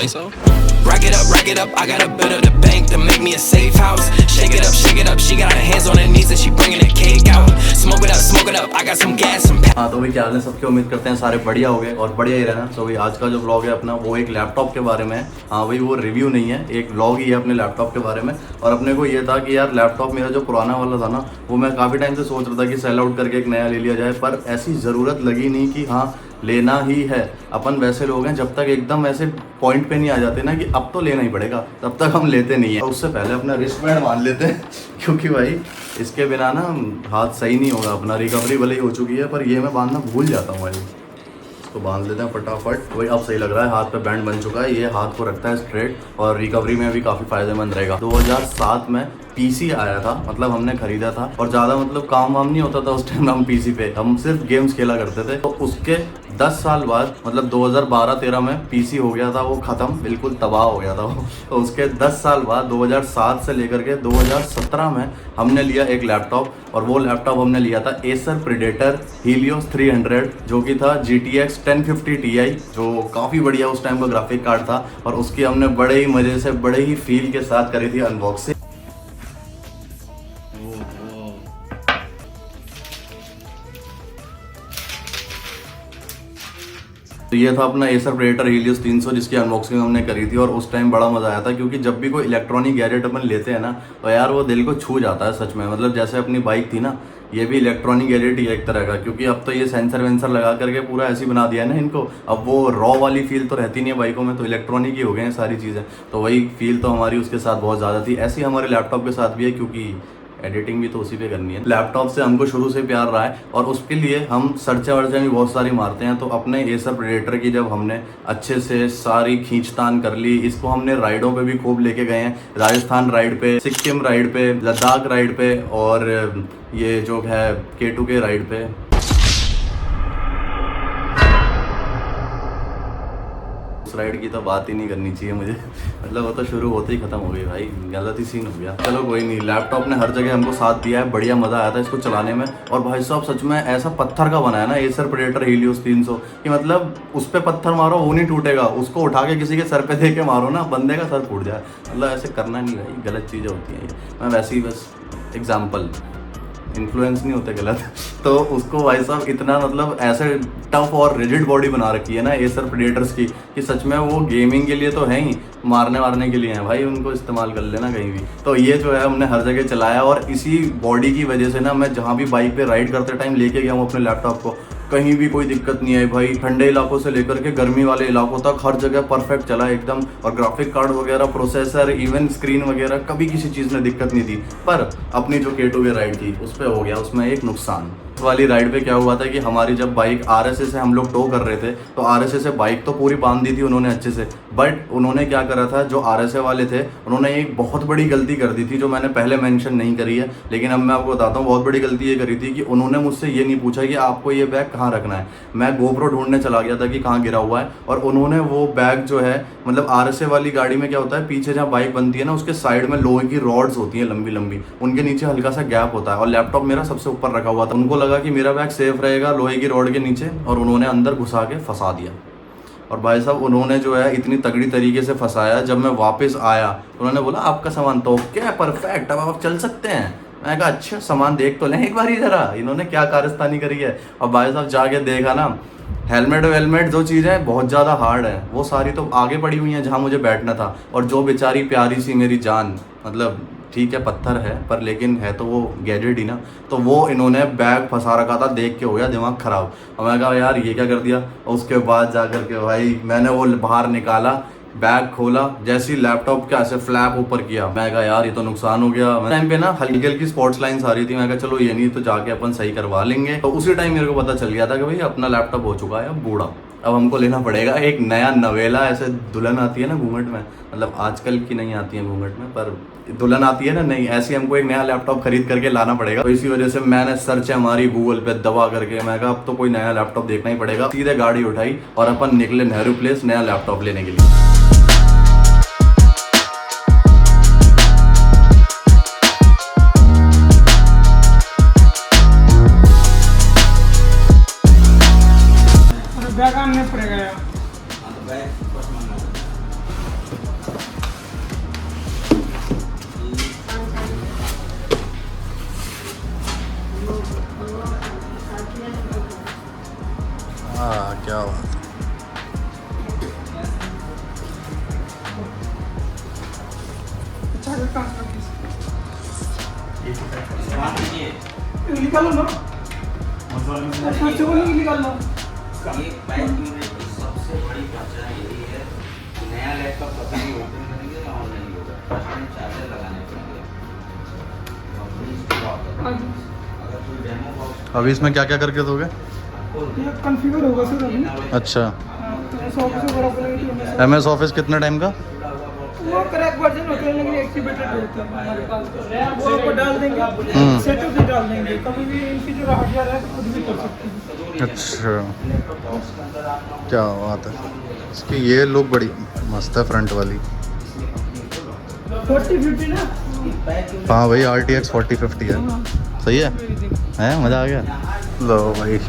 think so? Rack it up, I got a bit of the bank to make me a safe house. Shake it up, she got her hands on her knees and she bringing the cake out. Smoke it up, I got some gas, some हाँ तो भाई क्या हाल है सबके, उम्मीद करते हैं सारे बढ़िया हो गए और बढ़िया ही रहना। तो भाई आज का जो व्लॉग है अपना वो एक लैपटॉप के बारे में है। हाँ भाई वो रिव्यू नहीं है, एक व्लॉग ही है अपने लैपटॉप के बारे में। और अपने को ये था कि यार लैपटॉप मेरा जो पुराना वाला था ना वो मैं काफ़ी टाइम से सोच रहा था कि सेल आउट करके एक नया ले लिया जाए, पर ऐसी ज़रूरत लगी नहीं कि हाँ लेना ही है। अपन वैसे लोग हैं जब तक एकदम ऐसे पॉइंट पे नहीं आ जाते ना कि अब तो लेना ही पड़ेगा तब तक हम लेते नहीं है। उससे पहले अपना रिस्ट बैंड बांध लेते हैं क्योंकि भाई इसके बिना ना हाथ सही नहीं होगा अपना। रिकवरी भले ही हो चुकी है पर ये मैं बांधना भूल जाता हूँ भाई। इसको बांध लेते हैं फटाफट। वही अब सही लग रहा है, हाथ पे बैंड बन चुका है, ये हाथ को रखता है स्ट्रेट और रिकवरी में भी काफ़ी फायदेमंद रहेगा। 2007 में पीसी आया था, मतलब हमने खरीदा था और ज़्यादा मतलब काम वाम नहीं होता था उस टाइम हम पीसी पे, हम सिर्फ गेम्स खेला करते थे। तो उसके 10 साल बाद मतलब 2012-13 में पीसी हो गया था वो ख़त्म, बिल्कुल तबाह हो गया था वो। तो उसके 10 साल बाद 2007 से लेकर के 2017 में हमने लिया एक लैपटॉप और वो लैपटॉप हमने लिया था एसर प्रेडेटर हीलियोस 300 जो कि था GTX 1050 Ti, जो काफ़ी बढ़िया उस टाइम का ग्राफिक कार्ड था। और उसकी हमने बड़े ही मज़े से बड़े ही फील के साथ करी थी अनबॉक्सिंग। तो ये था अपना एसर प्रेडेटर हीलियोस 300 जिसकी अनबॉक्सिंग हमने करी थी और उस टाइम बड़ा मज़ा आया था क्योंकि जब भी कोई इलेक्ट्रॉनिक गैजेट अपन लेते हैं ना तो यार वो दिल को छू जाता है सच में। मतलब जैसे अपनी बाइक थी ना, ये भी इलेक्ट्रॉनिक गैजेट ही एक तरह का, क्योंकि अब तो ये सेंसर वेंसर लगा करके पूरा ऐसे बना दिया है ना इनको। अब वो रॉ वाली फील तो रहती नहीं है बाइकों में, तो इलेक्ट्रॉनिक ही हो गए हैं सारी चीज़ें। तो वही फील तो हमारी उसके साथ बहुत ज़्यादा थी, ऐसी हमारे लैपटॉप के साथ भी है क्योंकि एडिटिंग भी तो उसी पे करनी है। लैपटॉप से हमको शुरू से प्यार रहा है और उसके लिए हम सर्चे वर्चे भी बहुत सारी मारते हैं। तो अपने एसर प्रेडेटर की जब हमने अच्छे से सारी खींचतान कर ली, इसको हमने राइडों पे भी खूब लेके गए हैं, राजस्थान राइड पे, सिक्किम राइड पे, लद्दाख राइड पे और ये जो है K2K राइड पे। राइड की तो बात ही नहीं करनी चाहिए मुझे, मतलब वो तो शुरू होते ही खत्म हो गई भाई, गलत ही सीन हो गया। चलो कोई नहीं, लैपटॉप ने हर जगह हमको साथ दिया है, बढ़िया मज़ा आया था इसको चलाने में। और भाई साहब सच में ऐसा पत्थर का बनाया ना एसर प्रेडेटर हीलियोस 300 कि मतलब उस पर पत्थर मारो वो नहीं टूटेगा, उसको उठा के किसी के सर पे दे के मारो ना बंदे का सर फूट जाए। मतलब ऐसे करना नहीं भाई, गलत चीज़ें होती हैं। मैं वैसे ही बस एग्जाम्पल, इन्फ्लुएंस नहीं होते गलत। तो उसको भाई साहब इतना मतलब ऐसे टफ और रिजिड बॉडी बना रखी है ना एसर प्रेडेटर्स की कि सच में वो गेमिंग के लिए तो है ही, मारने वारने के लिए हैं भाई, उनको इस्तेमाल कर लेना कहीं भी। तो ये जो है हमने हर जगह चलाया और इसी बॉडी की वजह से ना मैं जहाँ भी बाइक पे राइड करते टाइम लेके गया हूँ अपने लैपटॉप को, कहीं भी कोई दिक्कत नहीं आई भाई। ठंडे इलाकों से लेकर के गर्मी वाले इलाकों तक हर जगह परफेक्ट चला एकदम। और ग्राफिक कार्ड वगैरह, प्रोसेसर, इवन स्क्रीन वगैरह कभी किसी चीज़ में दिक्कत नहीं थी। पर अपनी जो K2K राइड थी उस पर हो गया उसमें एक नुकसान। उस वाली राइड पे क्या हुआ था कि हमारी जब बाइक RSA से हम लोग टो कर रहे थे तो RSA से बाइक तो पूरी बांध दी थी उन्होंने अच्छे से, बट उन्होंने क्या करा था, जो RSA वाले थे उन्होंने एक बहुत बड़ी गलती कर दी थी जो मैंने पहले मेंशन नहीं करी है, लेकिन अब मैं आपको बताता हूँ। बहुत बड़ी गलती ये करी थी कि उन्होंने मुझसे ये नहीं पूछा कि आपको ये बैग कहाँ रखना है। मैं GoPro ढूंढने चला गया था कि कहाँ गिरा हुआ है और उन्होंने वो बैग जो है, मतलब RSA वाली गाड़ी में क्या होता है, पीछे जहाँ बाइक बनती है ना उसके साइड में लोहे की रॉड्स होती हैं लंबी लंबी, उनके नीचे हल्का सा गैप होता है और लैपटॉप मेरा सबसे ऊपर रखा हुआ था। उनको लगा कि मेरा बैग सेफ रहेगा लोहे की रॉड के नीचे और उन्होंने अंदर घुसा के फंसा दिया। और भाई साहब उन्होंने जो है इतनी तगड़ी तरीके से फंसाया, जब मैं वापस आया तो उन्होंने बोला आपका सामान तो क्या है, परफेक्ट, अब आप चल सकते हैं। मैंने कहा अच्छा सामान देख तो लें एक बार ही जरा, इन्होंने क्या कारस्तानी करी है। और भाई साहब जाके देखा ना, हेलमेट वेलमेट जो चीज़ें बहुत ज़्यादा हार्ड है वो सारी तो आगे पड़ी हुई हैं जहाँ मुझे बैठना था। और जो बेचारी प्यारी सी मेरी जान, मतलब ठीक है पत्थर है पर लेकिन है तो वो गैजेट ही ना, तो वो इन्होंने बैग फंसा रखा था, देख के हो गया दिमाग ख़राब। और मैं कहा यार ये क्या कर दिया। और उसके बाद जा कर के भाई मैंने वो बाहर निकाला, बैग खोला, जैसे ही लैपटॉप का ऐसे फ्लैप ऊपर किया, मैं कहा यार ये तो नुकसान हो गया। टाइम पे ना हल्की हल्की स्पॉट्स लाइन्स आ रही थी, मैं कहा चलो ये नहीं तो जाके अपन सही करवा लेंगे। तो उसी टाइम मेरे को पता चल गया था कि भाई अपना लैपटॉप हो चुका है अब बूढ़ा, अब हमको लेना पड़ेगा एक नया नवेला। ऐसे दुल्हन आती है ना घूंघट में, मतलब आजकल की नहीं आती है घूंघट में पर दुल्हन आती है ना, नहीं ऐसी हमको एक नया लैपटॉप खरीद करके लाना पड़ेगा। तो इसी वजह से मैंने सर्च हमारी गूगल पे दबा करके, मैं कहा अब तो कोई नया लैपटॉप देखना ही पड़ेगा। सीधे गाड़ी उठाई और अपन निकले नेहरू प्लेस नया लैपटॉप लेने के लिए। बैग आने पड़ेगा यार। निकालो ना, अच्छा बोलो निकालना। ये बैक यूनिट की सबसे बड़ी पहचान यही है कि नया लैपटॉप कभी भी ओपन करेंगे या ऑन नहीं होगा, फर्स्ट टाइम चार्जर लगाने पड़ेंगे। कंपनी इसको बहुत है। अगर कोई डेमो बॉक्स अभी इसमें क्या क्या करके दोगे? ये कॉन्फ़िगर होगा सर अभी। अच्छा, तो मैं 100 से बड़ा बोलेंगे MS ऑफिस कितने टाइम का? वो क्रैक वर्जन होते हैं लेकिन एक्टिवेटेड होते हैं हमारे पास, वो आपको डाल देंगे, सेटअप भी डाल देंगे, कभी भी इनकी जो हार्डवेयर है तो खुद भी कर सकते हैं। अच्छा, क्या बात है। इसकी ये लुक बड़ी मस्त है फ्रंट वाली। 4050 ना, हाँ भाई, RTX 4050 है। सही है, मज़ा आ गया। लो भाई,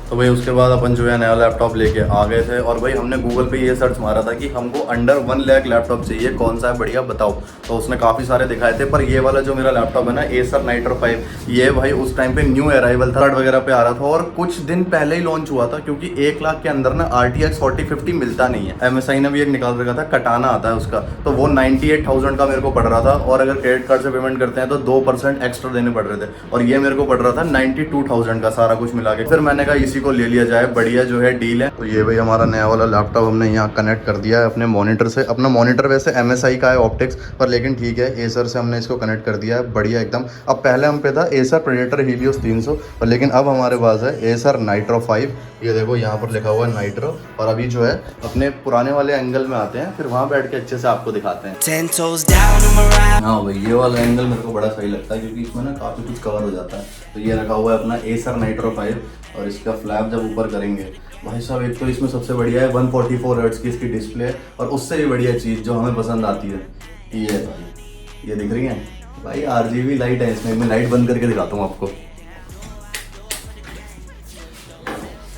तो भाई उसके बाद अपन जो है नया लैपटॉप लेके आ गए थे और भाई हमने गूगल पे ये सर्च मारा था कि हमको अंडर 1 लाख लैपटॉप चाहिए, कौन सा है बढ़िया बताओ। तो उसने काफ़ी सारे दिखाए थे, पर ये वाला जो मेरा लैपटॉप है ना, Acer Nitro 5, ये भाई उस टाइम पे न्यू अराइवल था, वगैरह पे आ रहा था और कुछ दिन पहले ही लॉन्च हुआ था, क्योंकि 1 लाख के अंदर ना RTX 4050 मिलता नहीं है। MSI ने भी एक निकाल रखा था, कटाना आता है उसका, तो वो 98,000 का मेरे को पड़ रहा था और अगर क्रेडिट कार्ड से पेमेंट करते हैं तो 2% एक्स्ट्रा देने पड़ रहे थे और ये मेरे को पड़ रहा था 92,000 का सारा कुछ मिला के। फिर मैंने कहा इसी को ले लिया जाए, बढ़िया जो है डील है। तो ये भाई हमारा नया वाला लैपटॉप हमने यहाँ कनेक्ट कर दिया है अपने मॉनिटर से। अपना मॉनिटर वैसे MSI का है ऑप्टिक्स पर, लेकिन ठीक है, Acer से हमने इसको कनेक्ट कर दिया है बढ़िया एकदम। अब पहले हम पे था Acer Predator Helios 300 पर, लेकिन अब हमारे पास है Acer Nitro 5। ये देखो यहाँ पर लिखा हुआ है नाइट्रो। और अभी जो है अपने पुराने वाले एंगल में आते हैं, फिर वहाँ बैठ के अच्छे से आपको दिखाते हैं। 10 toes down on my ride. हाँ भाई, ये वाला एंगल मेरे को बड़ा सही लगता है क्योंकि इसमें ना काफ़ी कुछ कवर हो जाता है। तो ये रखा हुआ है अपना Acer Nitro 5 और इसका फ्लैप जब ऊपर करेंगे भाई साहब, एक तो इसमें सबसे बढ़िया है 144 हर्ट्ज की इसकी डिस्प्ले है और उससे भी बढ़िया चीज़ जो हमें पसंद आती है ये भाई, ये दिख रही है भाई RGB लाइट है इसमें। मैं लाइट बंद करके दिखाता हूँ आपको,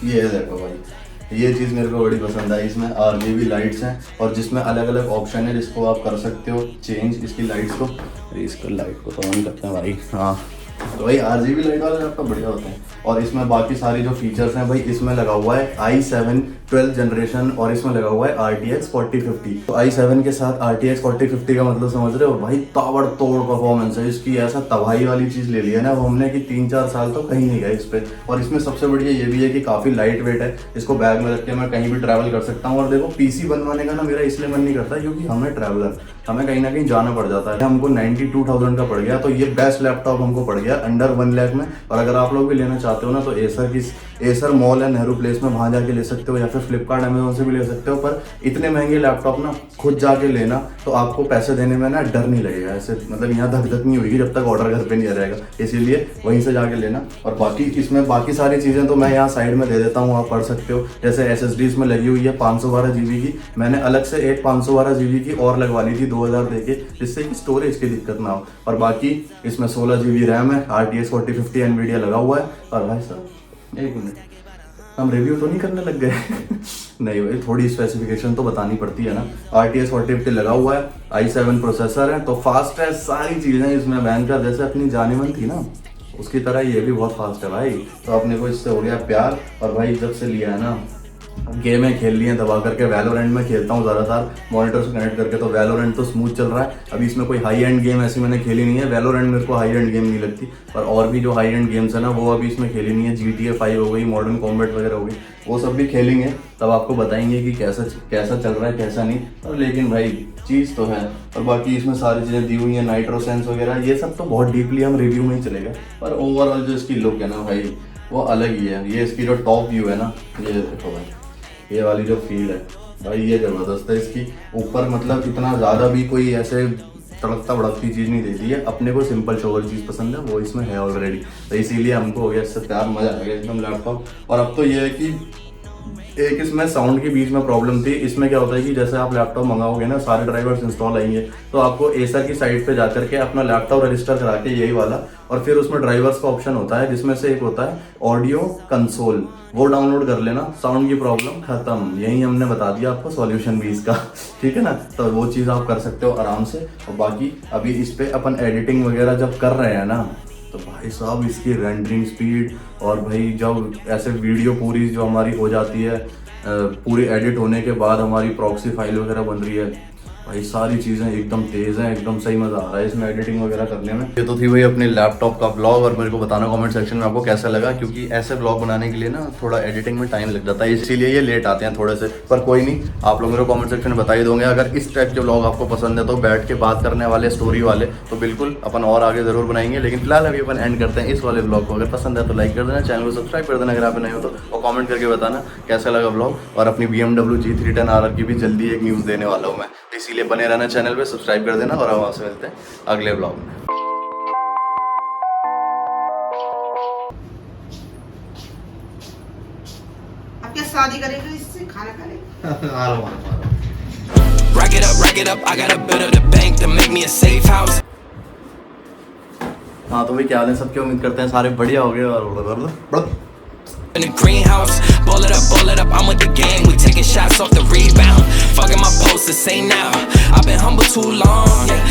ये देखो भाई, ये चीज़ मेरे को बड़ी पसंद आई। इसमें RGB लाइट्स हैं और जिसमें अलग अलग ऑप्शन है जिसको आप कर सकते हो चेंज इसकी लाइट्स को। इसको लाइट को तो ऑन करते हैं भाई, हाँ। तो भाई RGB लाइट वाला लैपटॉप बढ़िया होता है। और इसमें बाकी सारी जो फीचर्स हैं भाई, इसमें लगा हुआ है i7 12th जनरेशन और इसमें लगा हुआ है RTX 4050। तो i7 के साथ RTX 4050 का मतलब समझ रहे हो भाई, ताबड़तोड़ परफॉर्मेंस है इसकी। ऐसा तबाही वाली चीज़ ले लिया ना वो हमने कि 3-4 साल तो कहीं नहीं गए इस पर। और इसमें सबसे बढ़िया ये भी है कि काफ़ी लाइट वेट है, इसको बैग में रख के मैं कहीं भी ट्रैवल कर सकता हूँ। और देखो PC बनवाने का ना मेरा इसलिए मन नहीं करता क्योंकि हमें ट्रैवलर, हमें कहीं ना कहीं जाना पड़ जाता है। हमको 92,000 का पड़ गया, तो ये बेस्ट लैपटॉप हमको पड़ गया अंडर 1 लाख में। और अगर आप लोग भी लेना चाहते हो ना तो Acer मॉल है नेहरू प्लेस में, वहाँ जाके ले सकते हो या फिर फ्लिपकार्ट अमेजोन से भी ले सकते हो। पर इतने महंगे लैपटॉप ना खुद जाके लेना तो आपको पैसे देने में ना डर नहीं लगेगा, ऐसे मतलब यहाँ धक धक नहीं होगी जब तक ऑर्डर घर पे नहीं आ जाएगा, इसीलिए वहीं से जाके लेना। और बाकी इसमें बाकी सारी चीज़ें तो मैं यहाँ साइड में दे देता हूँ, आप पढ़ सकते हो। जैसे SSD इसमें लगी हुई है 512 GB की, मैंने अलग से एक 512 GB की और लगवा ली थी 2000 दे के, जिससे कि स्टोरेज की दिक्कत ना हो। और बाकी इसमें 16 GB रैम है, RTX 4050 NVIDIA लगा हुआ है। और भाई साहब एक मिनट, हम रिव्यू तो नहीं करने लग गए नहीं भाई, थोड़ी स्पेसिफिकेशन तो बतानी पड़ती है ना। RTX 4050 लगा हुआ है, i7 प्रोसेसर है, तो फास्ट है, सारी चीज़ें इसमें बैंकर जैसे अपनी जानेमन थी ना उसकी तरह ये भी बहुत फास्ट है भाई। तो अपने को इससे हो गया प्यार। और भाई जब से लिया है ना, गेमें खेल ली हैं दबा करके, वैलोरेंट में खेलता हूँ ज़्यादातर मॉनिटर से कनेक्ट करके, तो वैलोरेंट तो स्मूथ चल रहा है। अभी इसमें कोई हाई एंड गेम ऐसी मैंने खेली नहीं है, वैलोरेंट मेरे को हाई एंड गेम नहीं लगती। और भी जो हाई एंड गेम्स है ना वो अभी इसमें खेली नहीं है। GTA 5 हो गई, मॉडर्न कॉम्बैट वगैरह हो गई, वो सब भी खेलेंगे तब आपको बताएंगे कि कैसा चल रहा है कैसा नहीं। और लेकिन भाई चीज़ तो है। और बाकी इसमें सारी चीज़ें दी हुई हैं, नाइट्रो सेंस वगैरह, ये सब तो बहुत डीपली हम रिव्यू में ही चलेगा। पर ओवरऑल जो इसकी लुक है ना भाई वो अलग ही है। ये इसकी जो टॉप व्यू है ना, ये देखो भाई, ये वाली जो फील है भाई ये ज़बरदस्त है इसकी। ऊपर मतलब इतना ज़्यादा भी कोई ऐसे तड़कता भड़कती चीज़ नहीं देती है, अपने को सिंपल सोबर चीज़ पसंद है, वो इसमें है ऑलरेडी। तो इसीलिए हमको हो गया इससे प्यार, मज़ा आ गया एकदम लैपटॉप। और अब तो ये है कि एक इसमें साउंड के बीच में प्रॉब्लम थी। इसमें क्या होता है कि जैसे आप लैपटॉप मंगाओगे ना, सारे ड्राइवर्स इंस्टॉल आएंगे, तो आपको Acer की साइट पे जाकर के अपना लैपटॉप रजिस्टर करा के यही वाला, और फिर उसमें ड्राइवर्स का ऑप्शन होता है जिसमें से एक होता है ऑडियो कंसोल, वो डाउनलोड कर लेना, साउंड की प्रॉब्लम खत्म। यही हमने बता दिया आपको सॉल्यूशन भी इसका, ठीक है ना। तो वो चीज़ आप कर सकते हो आराम से। और बाकी अभी इस पर अपन एडिटिंग वगैरह जब कर रहे हैं ना, तो भाई साहब इसकी रेंडरिंग स्पीड, और भाई जब ऐसे वीडियो पूरी जो हमारी हो जाती है, पूरी एडिट होने के बाद हमारी प्रॉक्सी फाइल वगैरह बन रही है, भाई सारी चीज़ें एकदम तेज़ हैं, एकदम सही मज़ा आ रहा है इसमें एडिटिंग वगैरह करने में। ये तो थी भाई अपने लैपटॉप का ब्लॉग, और मेरे को बताना कमेंट सेक्शन में आपको कैसा लगा, क्योंकि ऐसे ब्लॉग बनाने के लिए ना थोड़ा एडिटिंग में टाइम लग जाता है, इसीलिए ये लेट आते हैं थोड़े से। पर कोई नहीं, आप लोग मेरे को कमेंट सेक्शन में बता ही दोगे। अगर इस टाइप के ब्लॉग आपको पसंद है तो बैठ के बात करने वाले, स्टोरी वाले, तो बिल्कुल अपन और आगे ज़रूर बनाएंगे। लेकिन फिलहाल अभी अपन एंड करते हैं इस वाले ब्लॉग को। अगर पसंद है तो लाइक कर देना, चैनल को सब्सक्राइब कर देना अगर आप नए हो तो, और कमेंट करके बताना कैसा लगा ब्लॉग। और अपनी BMW G310 RR की भी जल्दी एक न्यूज़ देने वाला हूँ मैं, इसीलिए बने रहना चैनल पे, सब्सक्राइब कर देना। और हम आपसे मिलते हैं अगले ब्लॉग में। अब क्या शादी करेगा इससे, खाना खा लेगा। Rack it up, I gotta build up the bank to make me a safe house. हाँ तो भाई क्या हाल है सबके, उम्मीद करते हैं सारे बढ़िया हो गए। और In the greenhouse, ball it up, I'm with the gang. We taking shots off the rebound. Fucking my post to say now. I've been humble too long. Yeah.